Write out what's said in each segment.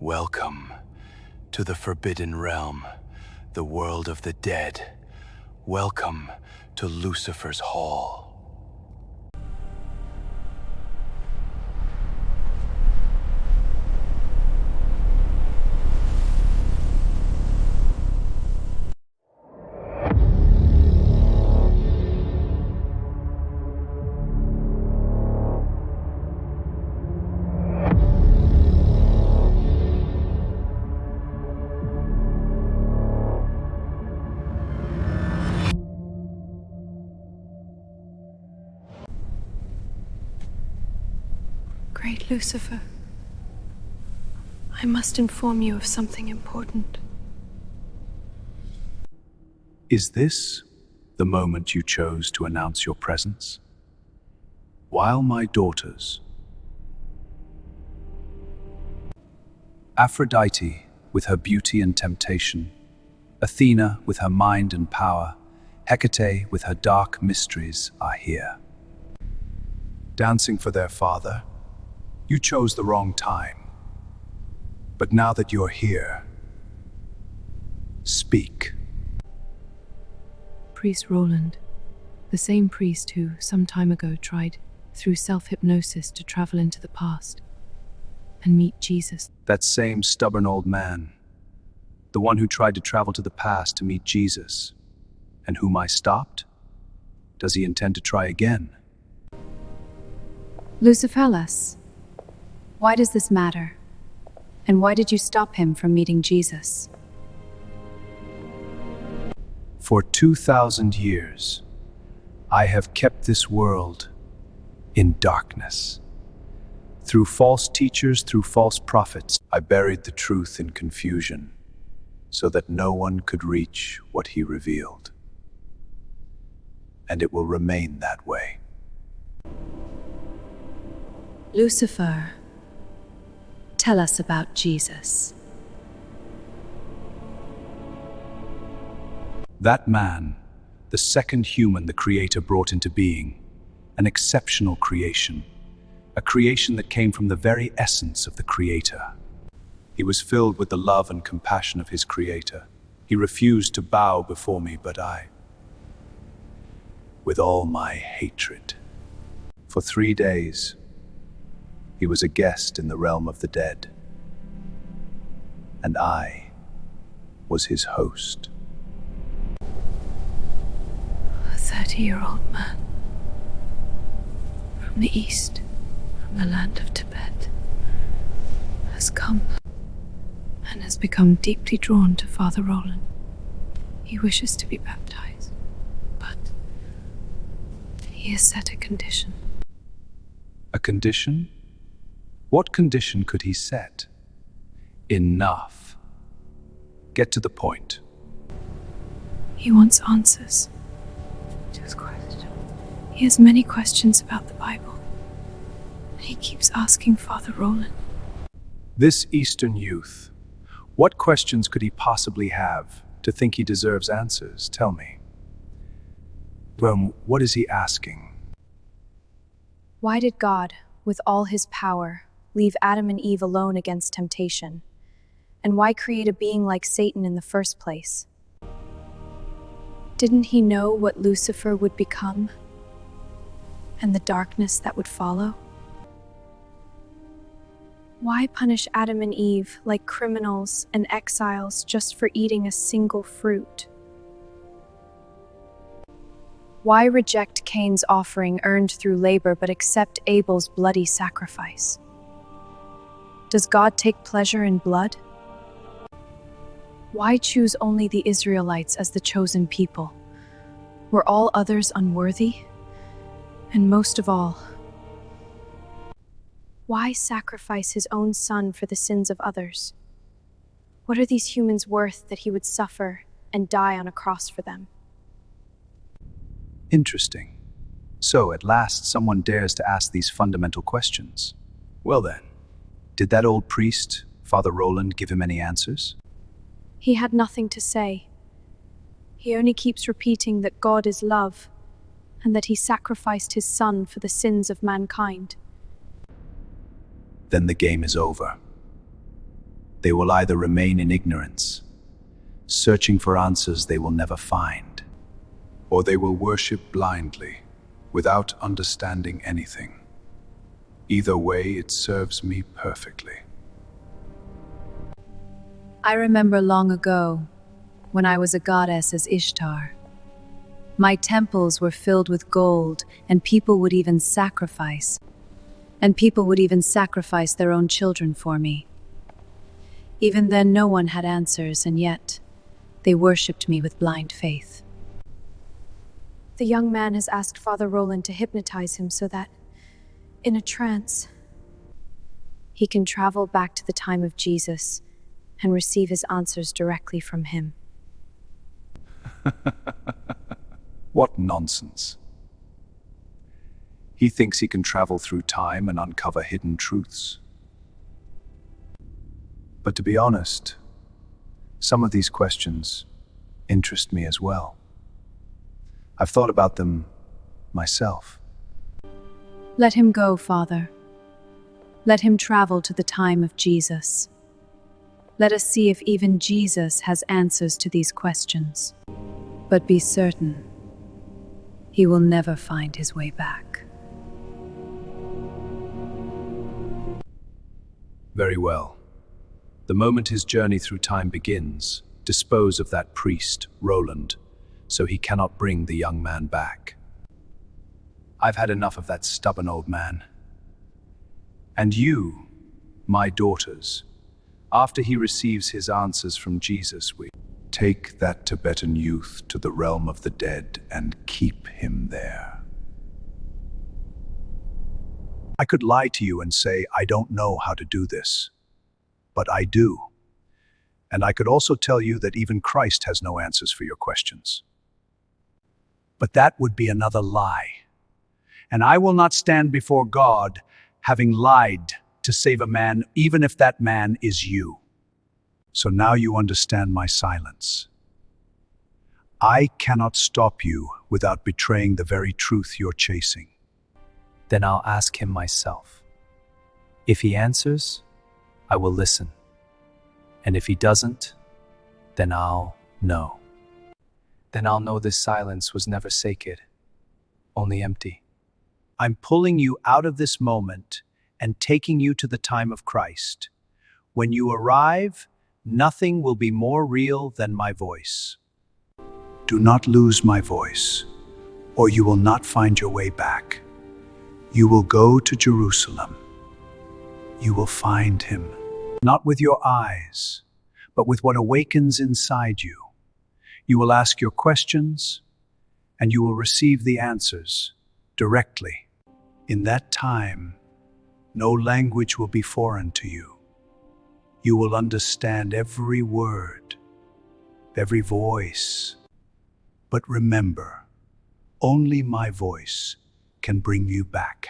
Welcome to the Forbidden Realm, the world of the dead. Welcome to Lucifer's Hall. Great Lucifer, I must inform you of something important. Is this the moment you chose to announce your presence? While my daughters, Aphrodite with her beauty and temptation, Athena with her mind and power, Hecate with her dark mysteries are here. Dancing for their father, you chose the wrong time. But now that you're here, speak. Priest Roland, the same priest who, some time ago, tried, through self-hypnosis, to travel into the past and meet Jesus. That same stubborn old man, the one who tried to travel to the past to meet Jesus, and whom I stopped? Does he intend to try again? Luciferless, why does this matter? And why did you stop him from meeting Jesus? For 2,000 years, I have kept this world in darkness. Through false teachers, through false prophets, I buried the truth in confusion, so that no one could reach what he revealed. And it will remain that way. Lucifer, tell us about Jesus. That man, the second human the Creator brought into being, an exceptional creation, a creation that came from the very essence of the Creator. He was filled with the love and compassion of his Creator. He refused to bow before me, but I, with all my hatred. For 3 days, he was a guest in the realm of the dead, and I was his host. A 30-year-old man from the east, from the land of Tibet, has come and has become deeply drawn to Father Roland. He wishes to be baptized, but he has set a condition. A condition? What condition could he set? Enough. Get to the point. He wants answers to his question. He has many questions about the Bible, and he keeps asking Father Roland. This Eastern youth, what questions could he possibly have to think he deserves answers? Tell me. Well, what is he asking? Why did God, with all his power, leave Adam and Eve alone against temptation? And why create a being like Satan in the first place? Didn't he know what Lucifer would become and the darkness that would follow? Why punish Adam and Eve like criminals and exiles just for eating a single fruit? Why reject Cain's offering earned through labor but accept Abel's bloody sacrifice? Does God take pleasure in blood? Why choose only the Israelites as the chosen people? Were all others unworthy? And most of all, why sacrifice his own son for the sins of others? What are these humans worth that he would suffer and die on a cross for them? Interesting. So, at last, someone dares to ask these fundamental questions. Well then, did that old priest, Father Roland, give him any answers? He had nothing to say. He only keeps repeating that God is love, and that he sacrificed his son for the sins of mankind. Then the game is over. They will either remain in ignorance, searching for answers they will never find, or they will worship blindly, without understanding anything. Either way, it serves me perfectly. I remember long ago, when I was a goddess as Ishtar. My temples were filled with gold, and people would even sacrifice their own children for me. Even then, no one had answers, and yet they worshipped me with blind faith. The young man has asked Father Roland to hypnotize him so that, in a trance, he can travel back to the time of Jesus and receive his answers directly from him. What nonsense. He thinks he can travel through time and uncover hidden truths. But to be honest, some of these questions interest me as well. I've thought about them myself. Let him go, Father. Let him travel to the time of Jesus. Let us see if even Jesus has answers to these questions. But be certain, he will never find his way back. Very well. The moment his journey through time begins, dispose of that priest, Roland, so he cannot bring the young man back. I've had enough of that stubborn old man. And you, my daughters, after he receives his answers from Jesus, we take that Tibetan youth to the realm of the dead and keep him there. I could lie to you and say I don't know how to do this, but I do. And I could also tell you that even Christ has no answers for your questions. But that would be another lie. And I will not stand before God having lied to save a man, even if that man is you. So now you understand my silence. I cannot stop you without betraying the very truth you're chasing. Then I'll ask him myself. If he answers, I will listen. And if he doesn't, then I'll know. Then I'll know this silence was never sacred, only empty. I'm pulling you out of this moment and taking you to the time of Christ. When you arrive, nothing will be more real than my voice. Do not lose my voice, or you will not find your way back. You will go to Jerusalem. You will find him, not with your eyes, but with what awakens inside you. You will ask your questions, and you will receive the answers directly. In that time, no language will be foreign to you. You will understand every word, every voice. But remember, only my voice can bring you back.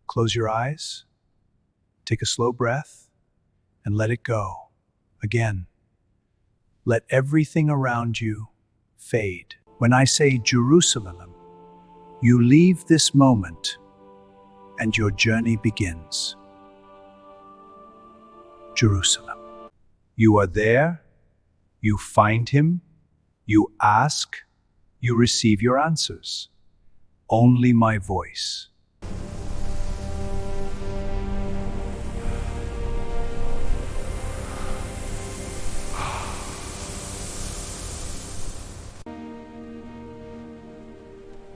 Close your eyes, take a slow breath, and let it go. Again, let everything around you fade. When I say Jerusalem, you leave this moment and your journey begins. Jerusalem. You are there, you find him, you ask, you receive your answers. Only my voice.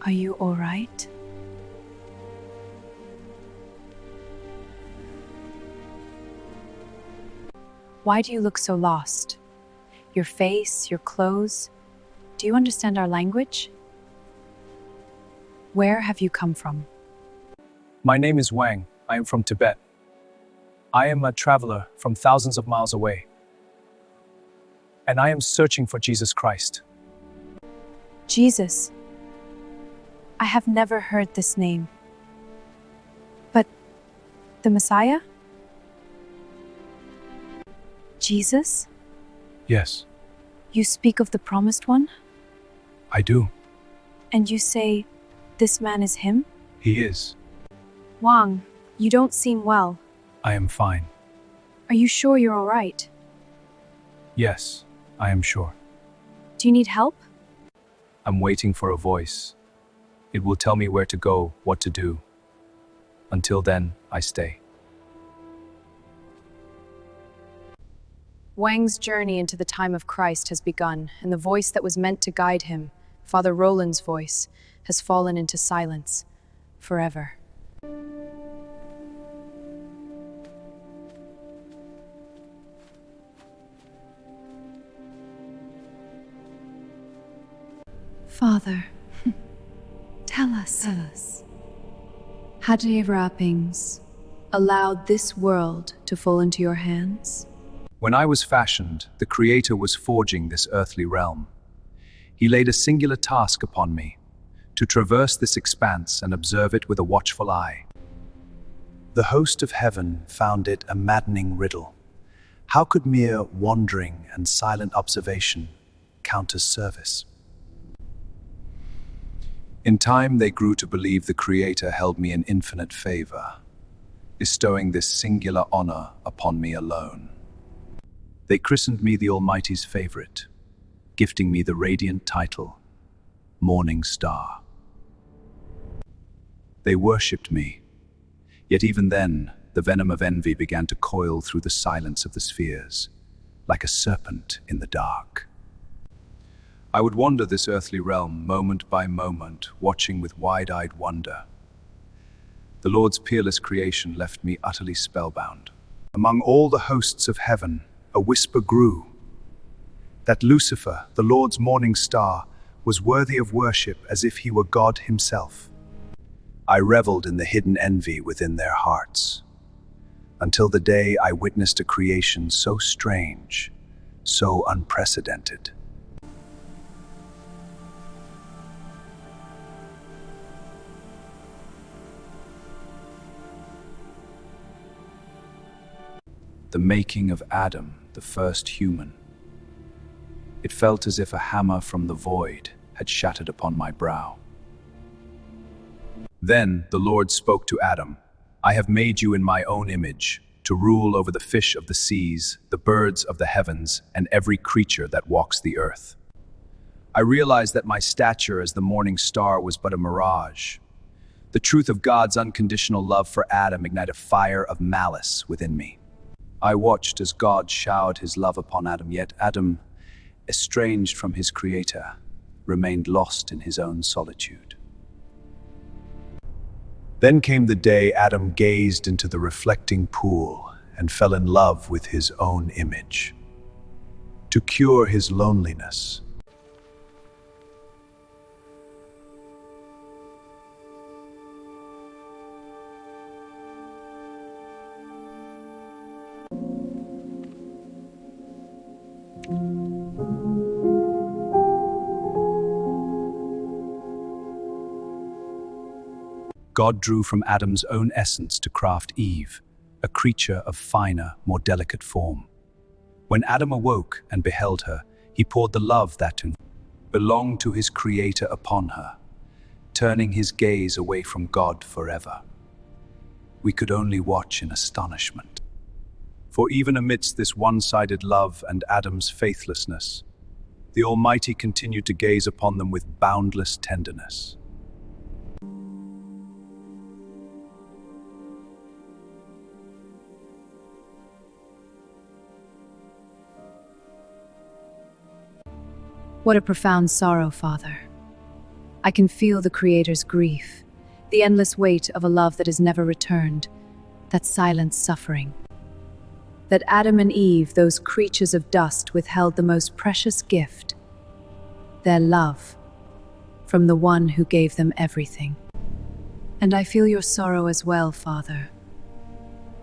Are you all right? Why do you look so lost? Your face, your clothes. Do you understand our language? Where have you come from? My name is Wang. I am from Tibet. I am a traveler from thousands of miles away. And I am searching for Jesus Christ. Jesus. I have never heard this name. But the Messiah? Jesus? Yes, You speak of the promised one, I do. and you say, this man is him? He is. Wang, you don't seem well. I am fine. Are you sure you're all right? Yes, I am sure. Do you need help? I'm waiting for a voice. It will tell me where to go, what to do. Until then, I stay. Wang's journey into the time of Christ has begun, and the voice that was meant to guide him, Father Roland's voice, has fallen into silence forever. Father, tell us. Had your wrappings allowed this world to fall into your hands? When I was fashioned, the Creator was forging this earthly realm. He laid a singular task upon me, to traverse this expanse and observe it with a watchful eye. The host of heaven found it a maddening riddle. How could mere wandering and silent observation count as service? In time, they grew to believe the Creator held me in infinite favor, bestowing this singular honor upon me alone. They christened me the Almighty's favorite, gifting me the radiant title, Morning Star. They worshipped me, yet even then, the venom of envy began to coil through the silence of the spheres, like a serpent in the dark. I would wander this earthly realm moment by moment, watching with wide-eyed wonder. The Lord's peerless creation left me utterly spellbound. Among all the hosts of heaven, a whisper grew that Lucifer, the Lord's morning star, was worthy of worship as if he were God himself. I reveled in the hidden envy within their hearts, until the day I witnessed a creation so strange, so unprecedented. The making of Adam, the first human. It felt as if a hammer from the void had shattered upon my brow. Then the Lord spoke to Adam, I have made you in my own image, to rule over the fish of the seas, the birds of the heavens, and every creature that walks the earth. I realized that my stature as the morning star was but a mirage. The truth of God's unconditional love for Adam ignited a fire of malice within me. I watched as God showered his love upon Adam, yet Adam, estranged from his Creator, remained lost in his own solitude. Then came the day Adam gazed into the reflecting pool and fell in love with his own image. To cure his loneliness, God drew from Adam's own essence to craft Eve, a creature of finer, more delicate form. When Adam awoke and beheld her, he poured the love that belonged to his Creator upon her, turning his gaze away from God forever. We could only watch in astonishment. For even amidst this one-sided love and Adam's faithlessness, the Almighty continued to gaze upon them with boundless tenderness. What a profound sorrow, Father. I can feel the Creator's grief, the endless weight of a love that is never returned, that silent suffering. That Adam and Eve, those creatures of dust, withheld the most precious gift, their love, from the one who gave them everything. And I feel your sorrow as well, Father.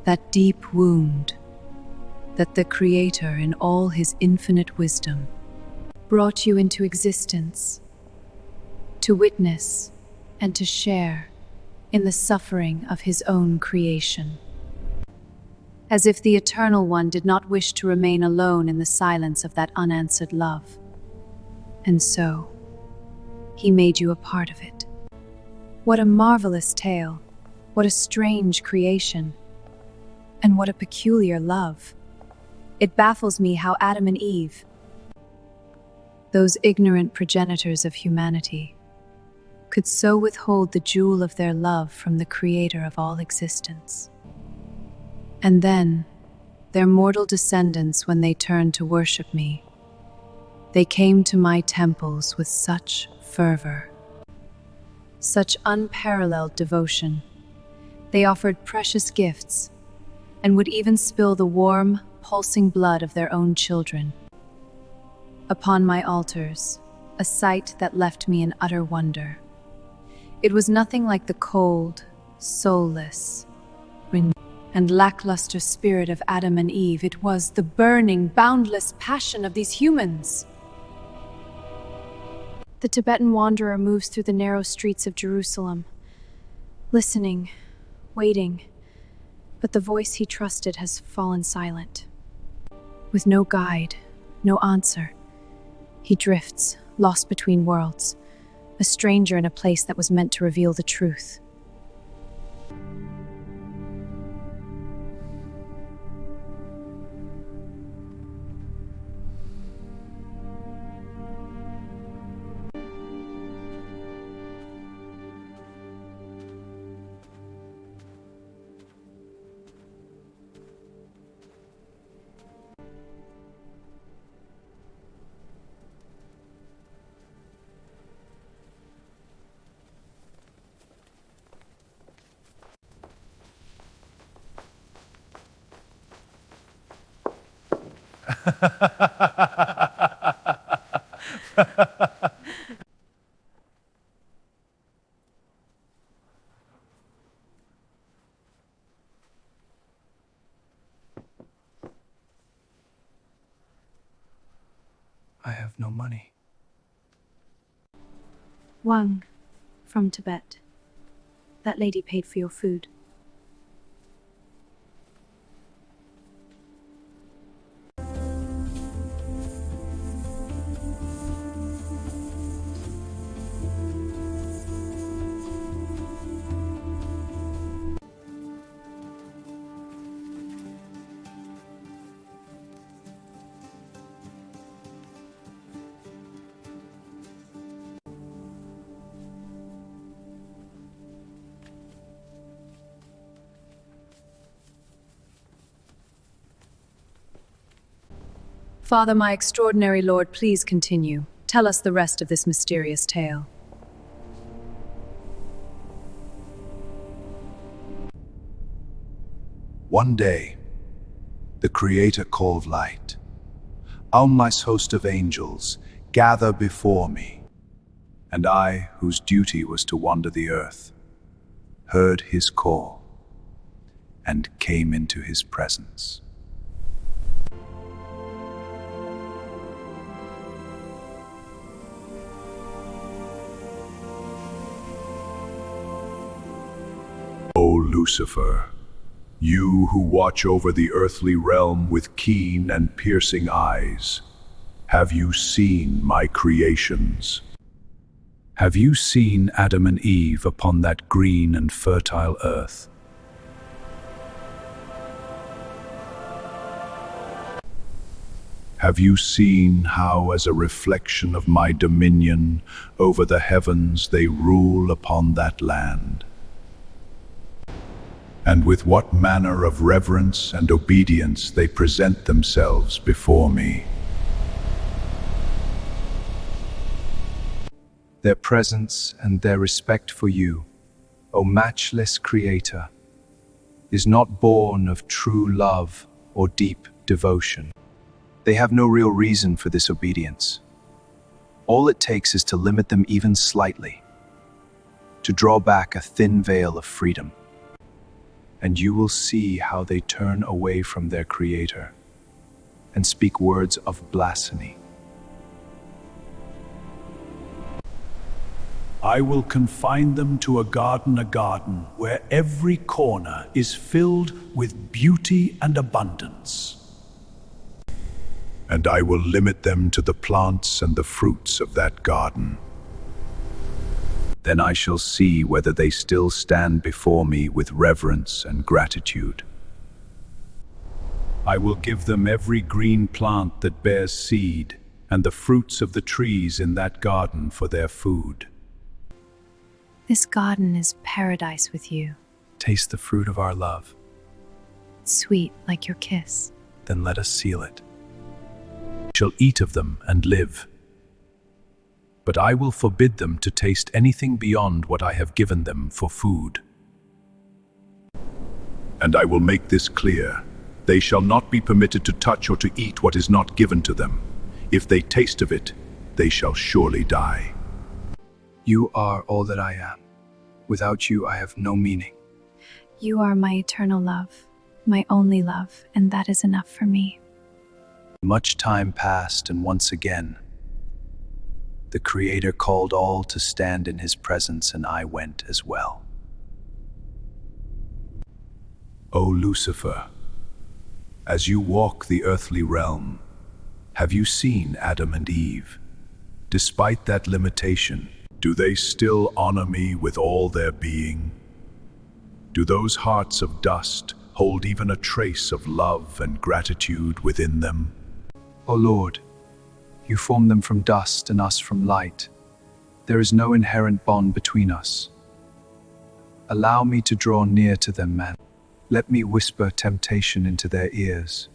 That deep wound that the Creator, in all his infinite wisdom, brought you into existence, to witness and to share in the suffering of his own creation. as if the Eternal One did not wish to remain alone in the silence of that unanswered love. And so, He made you a part of it. What a marvelous tale, what a strange creation, and what a peculiar love. It baffles me how Adam and Eve, those ignorant progenitors of humanity, could so withhold the jewel of their love from the Creator of all existence. And then, their mortal descendants, when they turned to worship me, they came to my temples with such fervor, such unparalleled devotion. They offered precious gifts, and would even spill the warm, pulsing blood of their own children upon my altars, a sight that left me in utter wonder. It was nothing like the cold, soulless, and lackluster spirit of Adam and Eve. It was the burning, boundless passion of these humans. The Tibetan wanderer moves through the narrow streets of Jerusalem, listening, waiting, but the voice he trusted has fallen silent. With no guide, no answer, he drifts, lost between worlds, a stranger in a place that was meant to reveal the truth. I have no money. Wang, from Tibet. That lady paid for your food. Father, my extraordinary Lord, please continue. Tell us the rest of this mysterious tale. One day, the Creator called light. Countless host of angels gather before me, and I, whose duty was to wander the earth, heard his call and came into his presence. O Lucifer, you who watch over the earthly realm with keen and piercing eyes, have you seen my creations? Have you seen Adam and Eve upon that green and fertile earth? Have you seen how, as a reflection of my dominion over the heavens, they rule upon that land? And with what manner of reverence and obedience they present themselves before me. Their presence and their respect for you, O matchless Creator, is not born of true love or deep devotion. They have no real reason for this obedience. All it takes is to limit them even slightly, to draw back a thin veil of freedom. And you will see how they turn away from their Creator and speak words of blasphemy. I will confine them to a garden, where every corner is filled with beauty and abundance. And I will limit them to the plants and the fruits of that garden. Then I shall see whether they still stand before me with reverence and gratitude. I will give them every green plant that bears seed, and the fruits of the trees in that garden for their food. This garden is paradise with you, Taste the fruit of our love, sweet like your kiss. then let us seal it. Shall eat of them and live. But I will forbid them to taste anything beyond what I have given them for food. And I will make this clear. They shall not be permitted to touch or to eat what is not given to them. If they taste of it, they shall surely die. You are all that I am. Without you, I have no meaning. You are my eternal love, my only love, and that is enough for me. Much time passed, and once again, the Creator called all to stand in His presence, and I went as well. O Lucifer, as you walk the earthly realm, have you seen Adam and Eve? Despite that limitation, do they still honor me with all their being? Do those hearts of dust hold even a trace of love and gratitude within them? O Lord, you formed them from dust and us from light. There is no inherent bond between us. Allow me to draw near to them, man. Let me whisper temptation into their ears.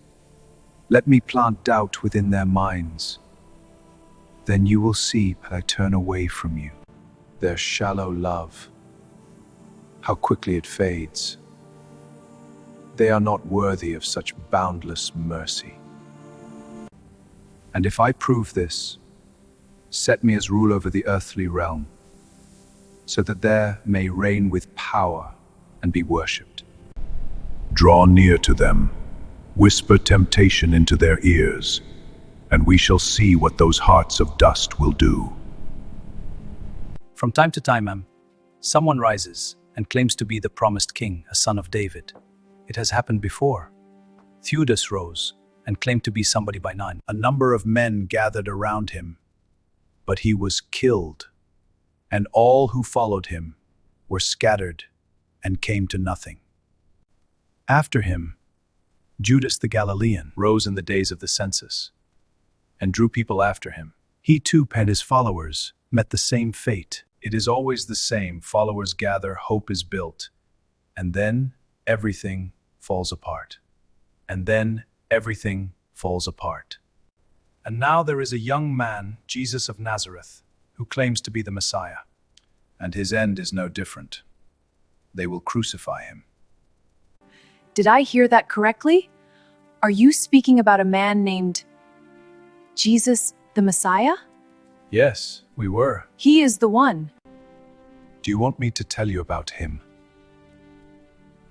Let me plant doubt within their minds. Then you will see that I turn away from you. Their shallow love, how quickly it fades. They are not worthy of such boundless mercy. And if I prove this, set me as rule over the earthly realm, so that there may reign with power and be worshipped. Draw near to them, whisper temptation into their ears, and we shall see what those hearts of dust will do. From time to time, someone rises and claims to be the promised king, a son of David. It has happened before. Theudas rose and claimed to be somebody by name. A number of men gathered around him, but he was killed, and all who followed him were scattered and came to nothing. After him, Judas the Galilean rose in the days of the census and drew people after him. He too and his followers met the same fate. It is always the same. Followers gather, hope is built, and then everything falls apart. And then everything falls apart. And now there is a young man, Jesus of Nazareth, who claims to be the Messiah. And his end is no different. They will crucify him. Did I hear that correctly? Are you speaking about a man named Jesus the Messiah? Yes, we were. He is the one. Do you want me to tell you about him?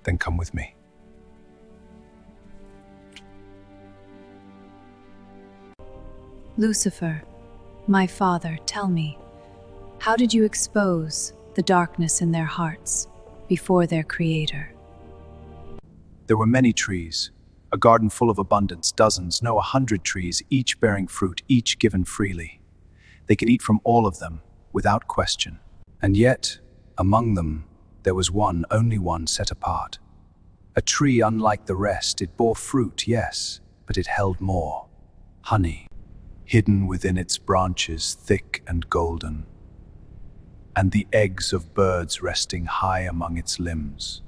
Then come with me. Lucifer, my father, tell me, how did you expose the darkness in their hearts before their Creator? There were many trees, a garden full of abundance, dozens, no 100 trees, each bearing fruit, each given freely. They could eat from all of them, without question. And yet, among them, there was one, only one, set apart. A tree unlike the rest. It bore fruit, yes, but it held more. Honey, hidden within its branches, thick and golden. And the eggs of birds resting high among its limbs.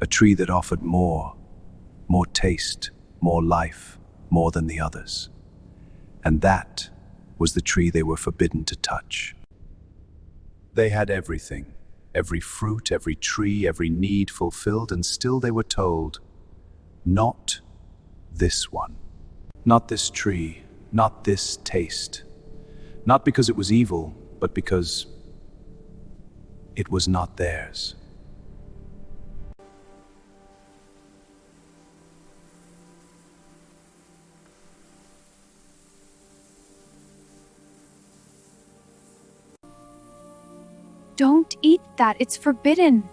A tree that offered more taste, more life, more than the others. And that was the tree they were forbidden to touch. They had everything, every fruit, every tree, every need fulfilled, and still they were told, not this one. Not this tree, not this taste. Not because it was evil, but because it was not theirs. Don't eat that, it's forbidden.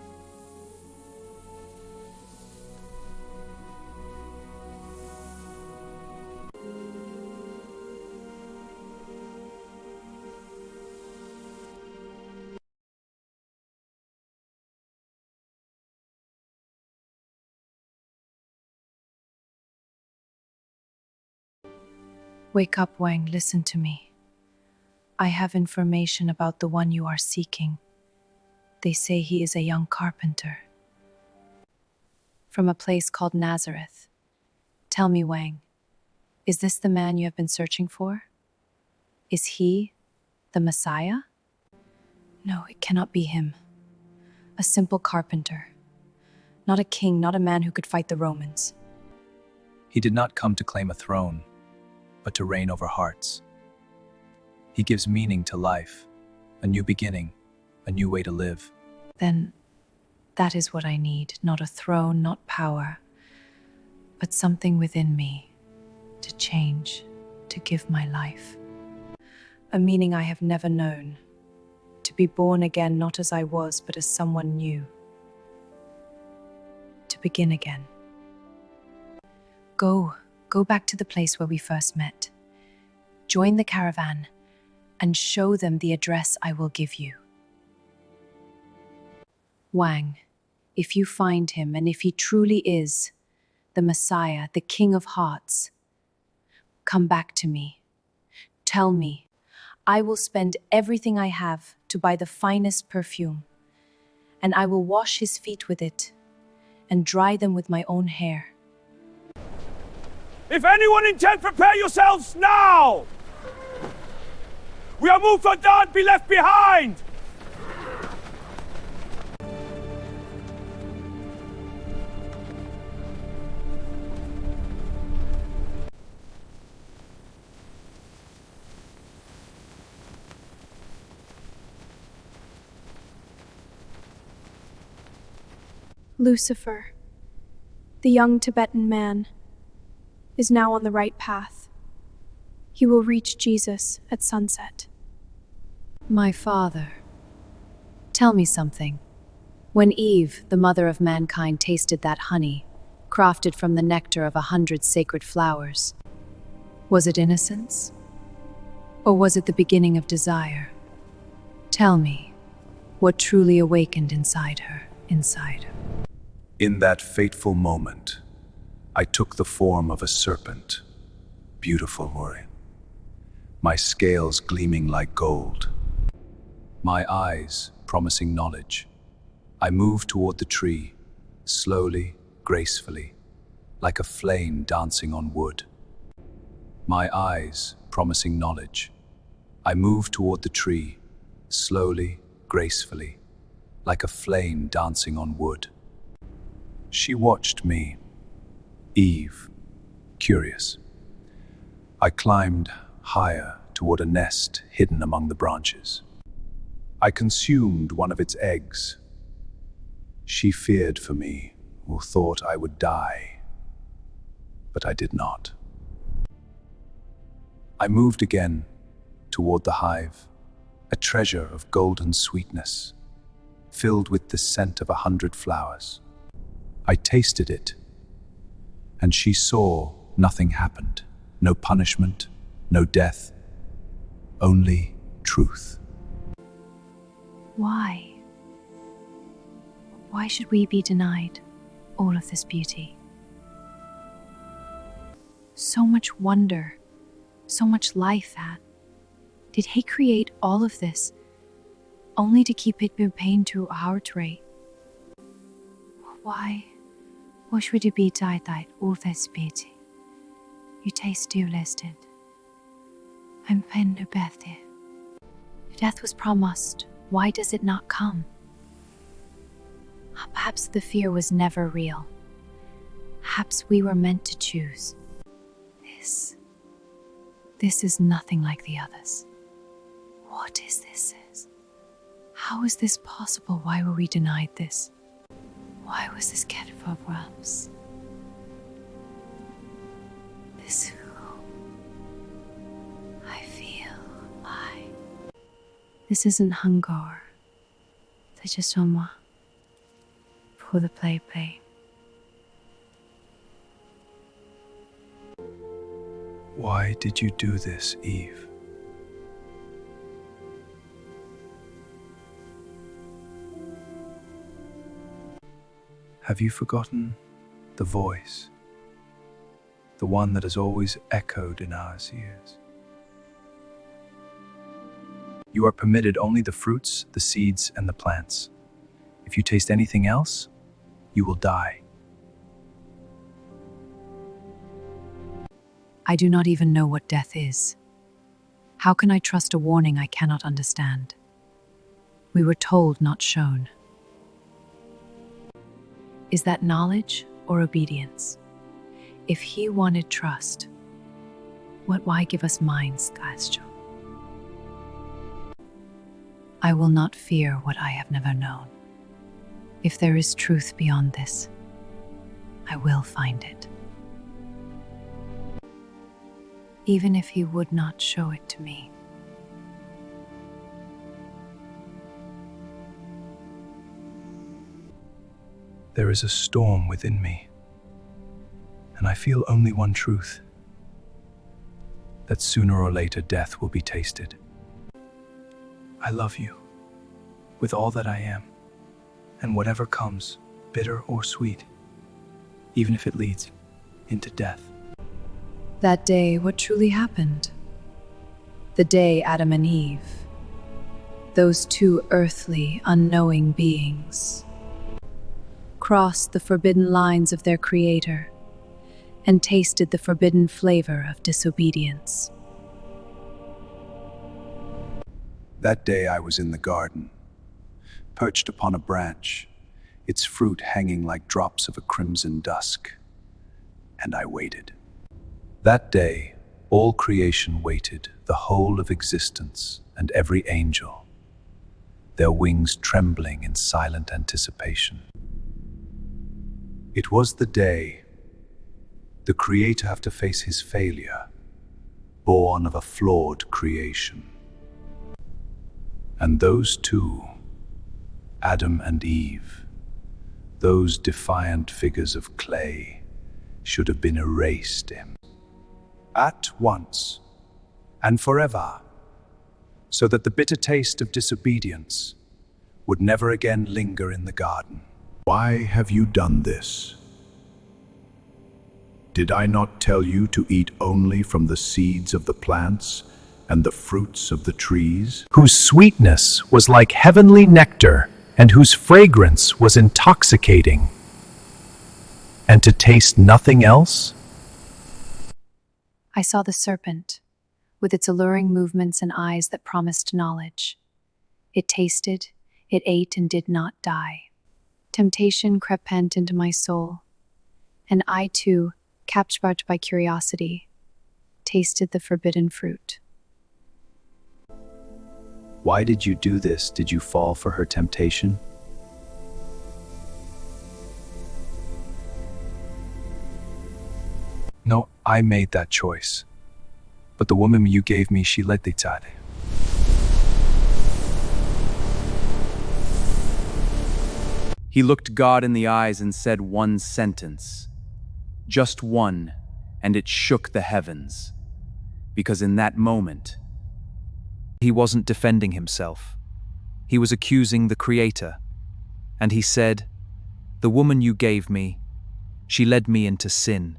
Wake up, Wang, listen to me. I have information about the one you are seeking. They say he is a young carpenter from a place called Nazareth. Tell me, Wang, is this the man you have been searching for? Is he the Messiah? No, it cannot be him. A simple carpenter. Not a king, not a man who could fight the Romans. He did not come to claim a throne, but to reign over hearts. He gives meaning to life, a new beginning, a new way to live. Then that is what I need. Not a throne, not power, but something within me to change, to give my life. A meaning I have never known. To be born again, not as I was, but as someone new. To begin again. Go back to the place where we first met. Join the caravan and show them the address I will give you. Wang, if you find him, and if he truly is the Messiah, the King of Hearts, come back to me. Tell me. I will spend everything I have to buy the finest perfume, and I will wash his feet with it and dry them with my own hair. If anyone intend, prepare yourselves now! We are moved for not be left behind! Lucifer, the young Tibetan man, is now on the right path. He will reach Jesus at sunset. My father, tell me something. When Eve, the mother of mankind, tasted that honey, crafted from the nectar of 100 sacred flowers, was it innocence? Or was it the beginning of desire? Tell me, what truly awakened inside her? In that fateful moment, I took the form of a serpent, beautiful warrior, my scales gleaming like gold, my eyes promising knowledge. I moved toward the tree, slowly, gracefully, like a flame dancing on wood. My eyes promising knowledge. I moved toward the tree, slowly, gracefully, like a flame dancing on wood. She watched me, Eve, curious. I climbed higher toward a nest hidden among the branches. I consumed one of its eggs. She feared for me, or thought I would die, but I did not. I moved again toward the hive, a treasure of golden sweetness, filled with the scent of 100 flowers. I tasted it, and she saw nothing happened. No punishment, no death, only truth. Why? Why should we be denied all of this beauty? So much wonder, so much life that. Did he create all of this only to keep it in pain to our trait? Why should you be denied all this beauty? You taste too listed. I'm pain to Bethia. Death was promised. Why does it not come? Perhaps the fear was never real. Perhaps we were meant to choose. This is nothing like the others. What is this? How is this possible? Why were we denied this? Why was this kept for Rams? This who I feel why. This isn't hunger. C'est juste moi. For the play. Why did you do this, Eve? Have you forgotten the voice? The one that has always echoed in our ears? You are permitted only the fruits, the seeds, and the plants. If you taste anything else, you will die. I do not even know what death is. How can I trust a warning I cannot understand? We were told, not shown. Is that knowledge or obedience? If he wanted trust, why give us minds, Gastro? I will not fear what I have never known. If there is truth beyond this, I will find it. Even if he would not show it to me. There is a storm within me, and I feel only one truth, that sooner or later death will be tasted. I love you with all that I am, and whatever comes, bitter or sweet, even if it leads into death. That day, what truly happened? The day Adam and Eve, those two earthly, unknowing beings, crossed the forbidden lines of their Creator and tasted the forbidden flavor of disobedience. That day I was in the garden, perched upon a branch, its fruit hanging like drops of a crimson dusk, and I waited. That day, all creation waited, the whole of existence and every angel, their wings trembling in silent anticipation. It was the day the Creator had to face his failure, born of a flawed creation. And those two, Adam and Eve, those defiant figures of clay, should have been erased at once and forever, so that the bitter taste of disobedience would never again linger in the garden. Why have you done this? Did I not tell you to eat only from the seeds of the plants and the fruits of the trees? Whose sweetness was like heavenly nectar, and whose fragrance was intoxicating. And to taste nothing else? I saw the serpent, with its alluring movements and eyes that promised knowledge. It tasted, it ate, and did not die. Temptation crept into my soul, and I too, captured by curiosity, tasted the forbidden fruit. Why did you do this? Did you fall for her temptation? No, I made that choice. But the woman you gave me, she led the tide. He looked God in the eyes and said one sentence. Just one, and it shook the heavens. Because in that moment, He wasn't defending himself. He was accusing the Creator. And he said, "The woman you gave me, she led me into sin."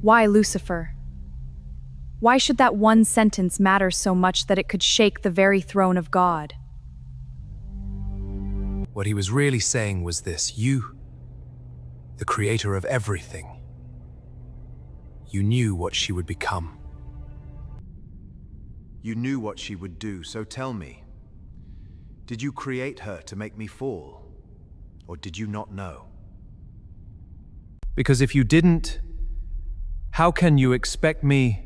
Why, Lucifer? Why should that one sentence matter so much that it could shake the very throne of God? What he was really saying was this: you, the creator of everything, you knew what she would become. You knew what she would do, so tell me, did you create her to make me fall? Or did you not know? Because if you didn't, how can you expect me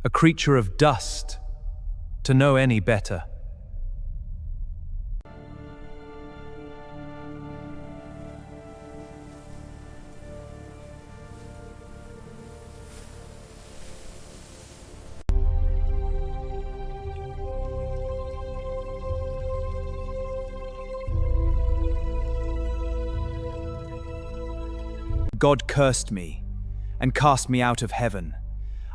a creature of dust, to know any better. God cursed me and cast me out of heaven.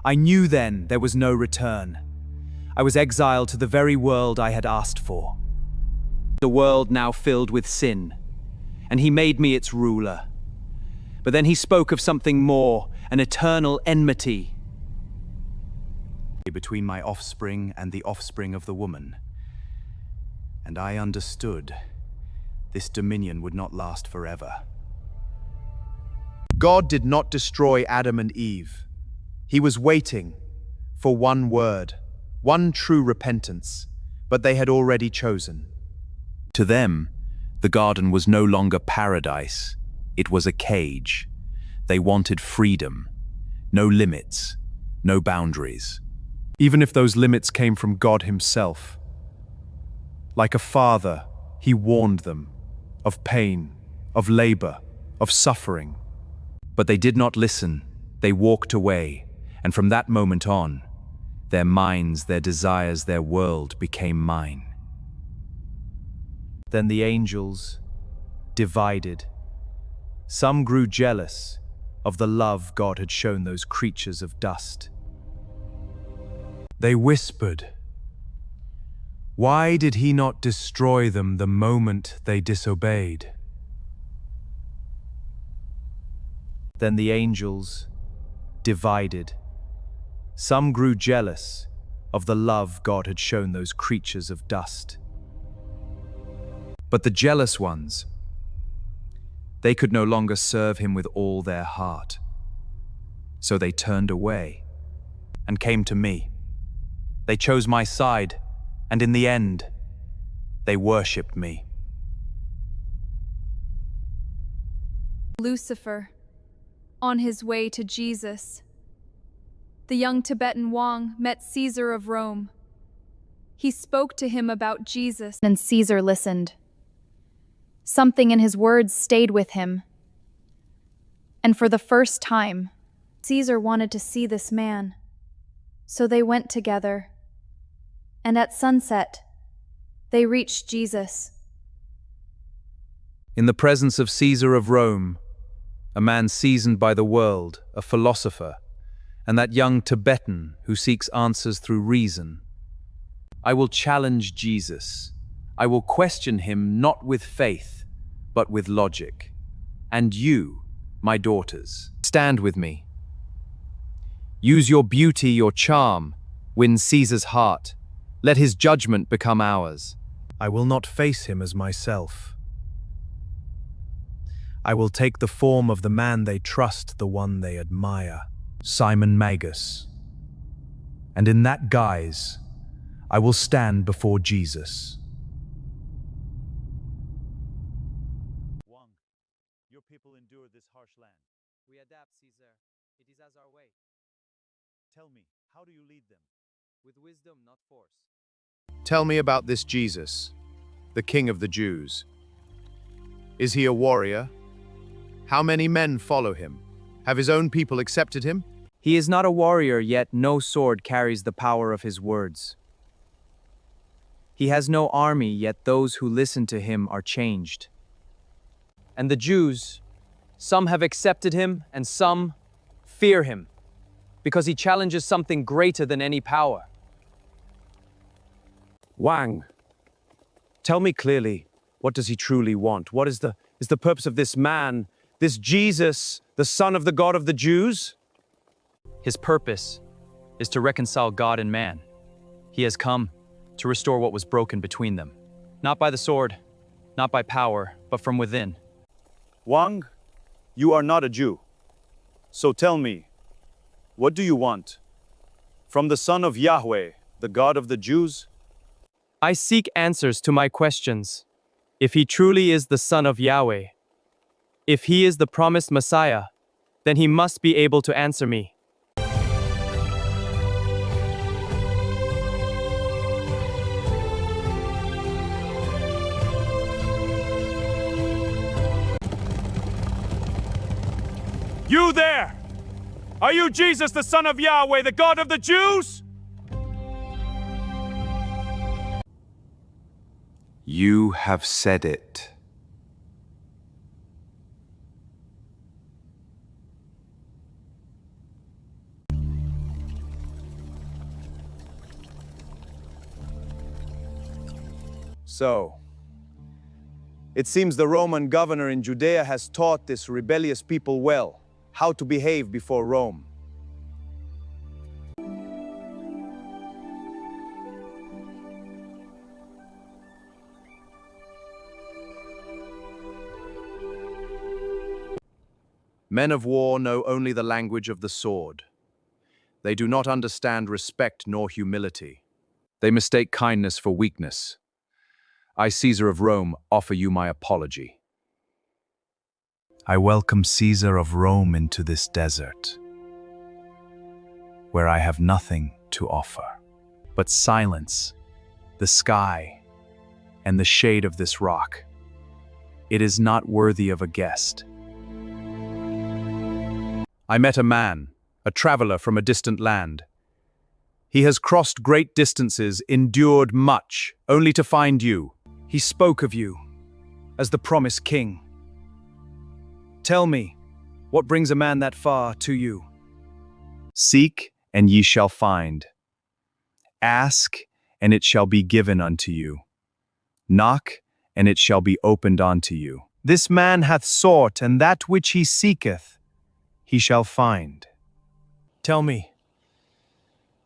I knew then there was no return. I was exiled to the very world I had asked for. The world now filled with sin, and he made me its ruler. But then he spoke of something more, an eternal enmity between my offspring and the offspring of the woman. And I understood this dominion would not last forever. God did not destroy Adam and Eve. He was waiting for one word, one true repentance, but they had already chosen. To them, the garden was no longer paradise. It was a cage. They wanted freedom, no limits, no boundaries. Even if those limits came from God himself. Like a father, he warned them of pain, of labor, of suffering. But they did not listen. They walked away, and from that moment on, their minds, their desires, their world became mine. Then the angels divided. Some grew jealous of the love God had shown those creatures of dust. They whispered, "Why did he not destroy them the moment they disobeyed?" Then the angels divided. Some grew jealous of the love God had shown those creatures of dust. But the jealous ones, they could no longer serve him with all their heart. So they turned away and came to me. They chose my side, and in the end, they worshipped me. Lucifer, on his way to Jesus. The young Tibetan Wang met Caesar of Rome. He spoke to him about Jesus, and Caesar listened. Something in his words stayed with him. And for the first time, Caesar wanted to see this man. So they went together. And at sunset, they reached Jesus. In the presence of Caesar of Rome, a man seasoned by the world, a philosopher, and that young Tibetan who seeks answers through reason, I will challenge Jesus. I will question him not with faith, but with logic. And you, my daughters, stand with me. Use your beauty, your charm, win Caesar's heart. Let his judgment become ours. I will not face him as myself. I will take the form of the man they trust, the one they admire, Simon Magus. And in that guise, I will stand before Jesus. Wang, your people endure this harsh land. We adapt, Caesar. It is as our way. Tell me, how do you lead them? With wisdom, not force. Tell me about this Jesus, the King of the Jews. Is he a warrior? How many men follow him? Have his own people accepted him? He is not a warrior, yet no sword carries the power of his words. He has no army, yet those who listen to him are changed. And the Jews, some have accepted him and some fear him, because he challenges something greater than any power. Wang, tell me clearly, what does he truly want? What is the purpose of this man, this Jesus, the Son of the God of the Jews? His purpose is to reconcile God and man. He has come to restore what was broken between them, not by the sword, not by power, but from within. Wang, you are not a Jew. So tell me, what do you want? From the Son of Yahweh, the God of the Jews? I seek answers to my questions. If he truly is the Son of Yahweh, if he is the promised Messiah, then he must be able to answer me. You there! Are you Jesus, the Son of Yahweh, the God of the Jews? You have said it. So, it seems the Roman governor in Judea has taught this rebellious people well how to behave before Rome. Men of war know only the language of the sword. They do not understand respect nor humility. They mistake kindness for weakness. I, Caesar of Rome, offer you my apology. I welcome Caesar of Rome into this desert, where I have nothing to offer but silence, the sky, and the shade of this rock. It is not worthy of a guest. I met a man, a traveler from a distant land. He has crossed great distances, endured much, only to find you. He spoke of you as the promised king. Tell me, what brings a man that far to you? Seek, and ye shall find. Ask, and it shall be given unto you. Knock, and it shall be opened unto you. This man hath sought, and that which he seeketh, he shall find. Tell me,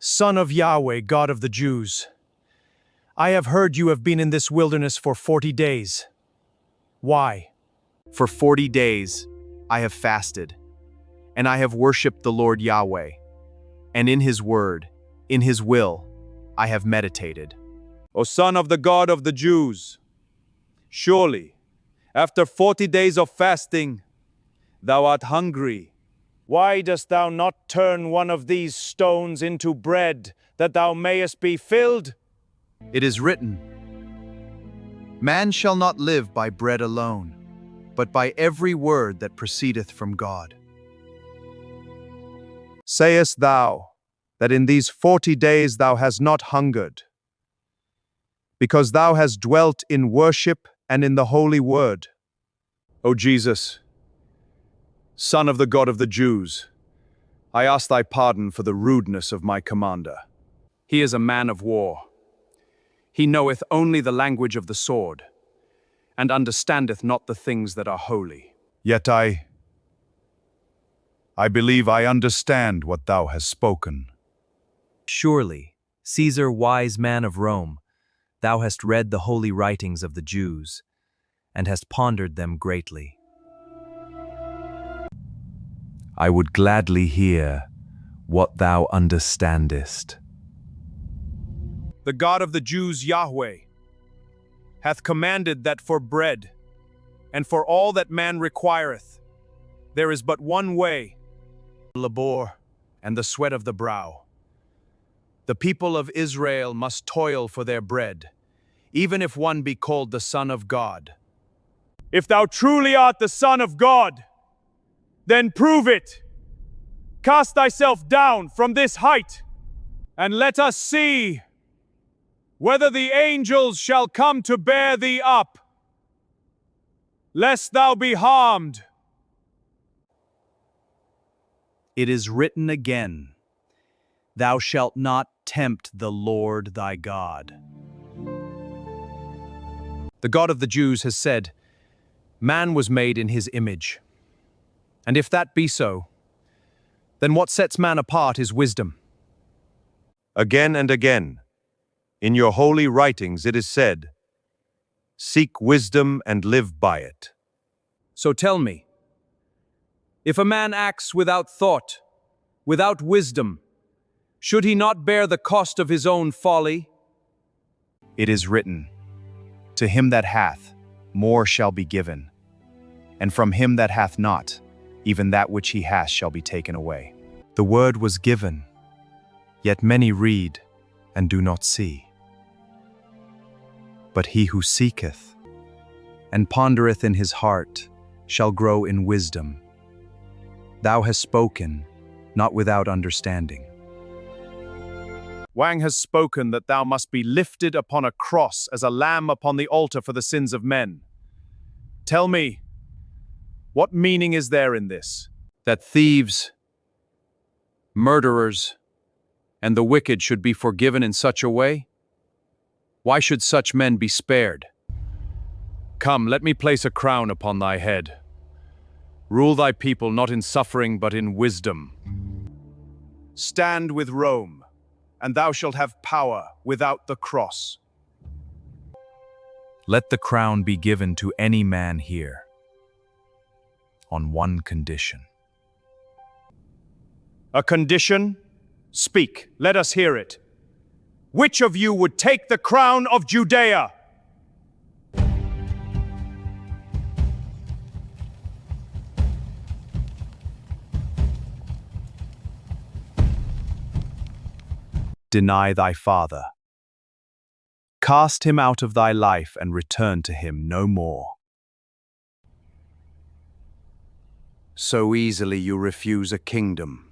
Son of Yahweh, God of the Jews, I have heard you have been in this wilderness for 40 days. Why? For 40 days I have fasted, and I have worshipped the Lord Yahweh, and in his word, in his will, I have meditated. O Son of the God of the Jews, surely, after 40 days of fasting, thou art hungry. Why dost thou not turn one of these stones into bread, that thou mayest be filled? It is written, Man shall not live by bread alone, but by every word that proceedeth from God. Sayest thou that in these 40 days thou hast not hungered, because thou hast dwelt in worship and in the holy word? O Jesus, Son of the God of the Jews, I ask thy pardon for the rudeness of my commander. He is a man of war. He knoweth only the language of the sword, and understandeth not the things that are holy. Yet I believe I understand what thou hast spoken. Surely, Caesar, wise man of Rome, thou hast read the holy writings of the Jews, and hast pondered them greatly. I would gladly hear what thou understandest. The God of the Jews, Yahweh, hath commanded that for bread, and for all that man requireth, there is but one way, labor and the sweat of the brow. The people of Israel must toil for their bread, even if one be called the Son of God. If thou truly art the Son of God, then prove it. Cast thyself down from this height, and let us see whether the angels shall come to bear thee up, lest thou be harmed. It is written again, Thou shalt not tempt the Lord thy God. The God of the Jews has said, Man was made in his image. And if that be so, then what sets man apart is wisdom. Again and again, in your holy writings it is said, Seek wisdom and live by it. So tell me, if a man acts without thought, without wisdom, should he not bear the cost of his own folly? It is written, To him that hath, more shall be given, and from him that hath not, even that which he hath shall be taken away. The word was given, yet many read and do not see. But he who seeketh and pondereth in his heart shall grow in wisdom. Thou hast spoken, not without understanding. Wang has spoken that thou must be lifted upon a cross as a lamb upon the altar for the sins of men. Tell me, what meaning is there in this? That thieves, murderers, and the wicked should be forgiven in such a way? Why should such men be spared? Come, let me place a crown upon thy head. Rule thy people not in suffering but in wisdom. Stand with Rome, and thou shalt have power without the cross. Let the crown be given to any man here, on one condition. A condition? Speak, let us hear it. Which of you would take the crown of Judea? Deny thy father. Cast him out of thy life and return to him no more. So easily you refuse a kingdom.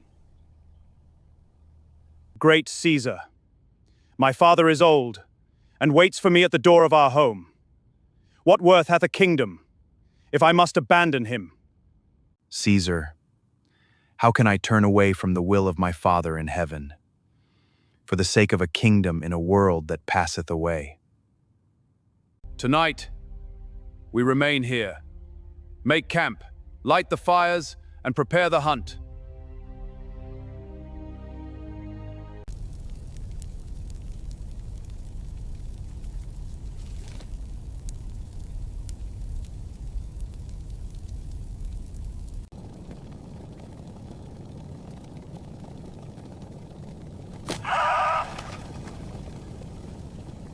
Great Caesar, my father is old, and waits for me at the door of our home. What worth hath a kingdom, if I must abandon him? Caesar, how can I turn away from the will of my Father in heaven, for the sake of a kingdom in a world that passeth away? Tonight, we remain here. Make camp, light the fires, and prepare the hunt.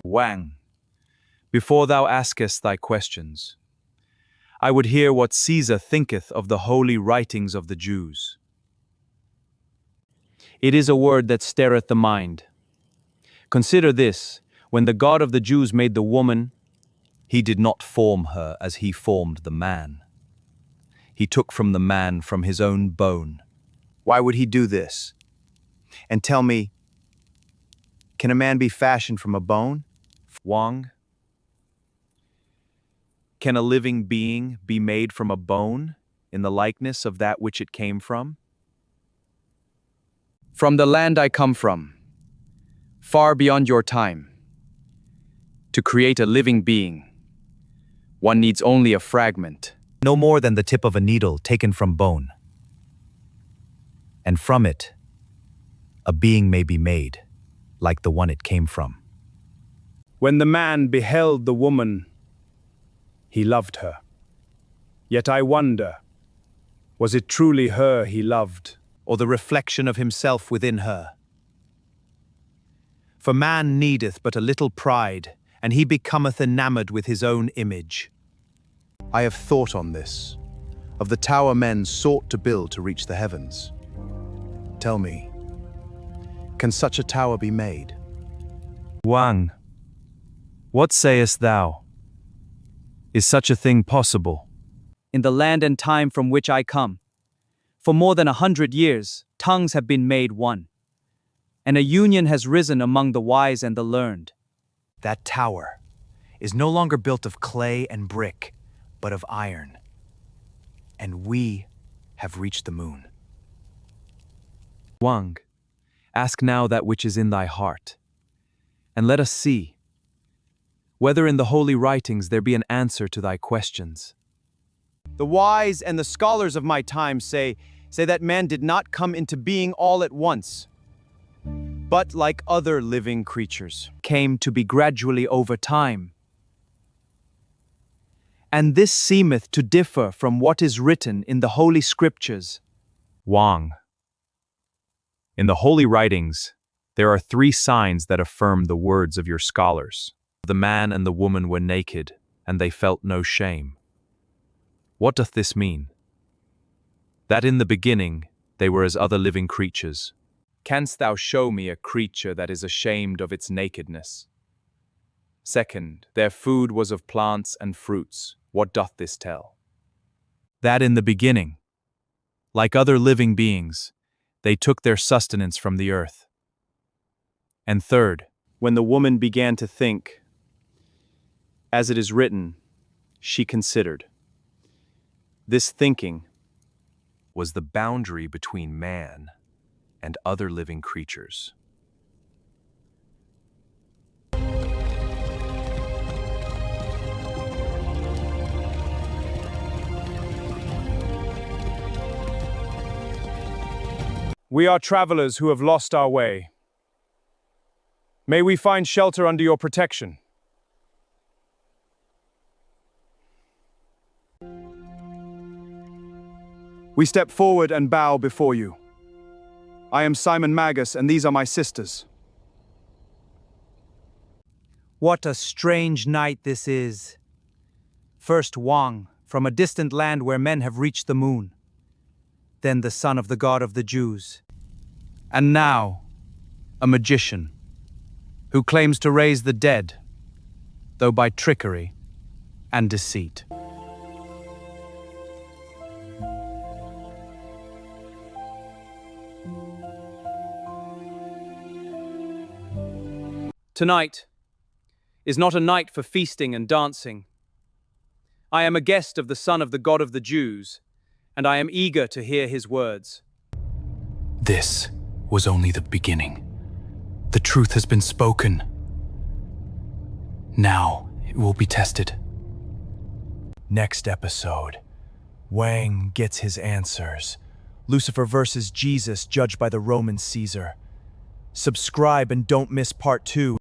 Wang, before thou askest thy questions, I would hear what Caesar thinketh of the holy writings of the Jews. It is a word that stareth the mind. Consider this, when the God of the Jews made the woman, he did not form her as he formed the man. He took from the man from his own bone. Why would he do this? And tell me, can a man be fashioned from a bone? Wang, can a living being be made from a bone in the likeness of that which it came from? From the land I come from, far beyond your time, to create a living being, one needs only a fragment, no more than the tip of a needle taken from bone. And from it, a being may be made, like the one it came from. When the man beheld the woman, he loved her. Yet I wonder, was it truly her he loved, or the reflection of himself within her? For man needeth but a little pride, and he becometh enamored with his own image. I have thought on this, of the tower men sought to build to reach the heavens. Tell me, can such a tower be made? Wang, what sayest thou? Is such a thing possible? In the land and time from which I come, for more than 100 years, tongues have been made one, and a union has risen among the wise and the learned. That tower is no longer built of clay and brick, but of iron. And we have reached the moon. Wang, ask now that which is in thy heart, and let us see whether in the holy writings there be an answer to thy questions. the wise and the scholars of my time say that man did not come into being all at once, but like other living creatures, Came to be gradually over time. And this seemeth to differ from what is written in the Holy Scriptures. Wang, in the holy writings, there are 3 signs that affirm the words of your scholars. The man and the woman were naked, and they felt no shame. What doth this mean? That in the beginning they were as other living creatures. Canst thou show me a creature that is ashamed of its nakedness? Second, their food was of plants and fruits. What doth this tell? That in the beginning Like other living beings, they took their sustenance from the earth. And third, When the woman began to think, as it is written, she considered. This thinking was the boundary between man and other living creatures. We are travelers who have lost our way. May we find shelter under your protection. We step forward and bow before you. I am Simon Magus, and these are my sisters. What a strange night this is. First Wang, from a distant land where men have reached the moon. Then the son of the god of the Jews. and now a magician who claims to raise the dead, though by trickery and deceit. Tonight is not a night for feasting and dancing. I am a guest of the Son of the God of the Jews, and I am eager to hear his words. This was only the beginning. The truth has been spoken. Now it will be tested. Next episode, Wang gets his answers. Lucifer versus Jesus, judged by the Roman Caesar. Subscribe and don't miss part 2.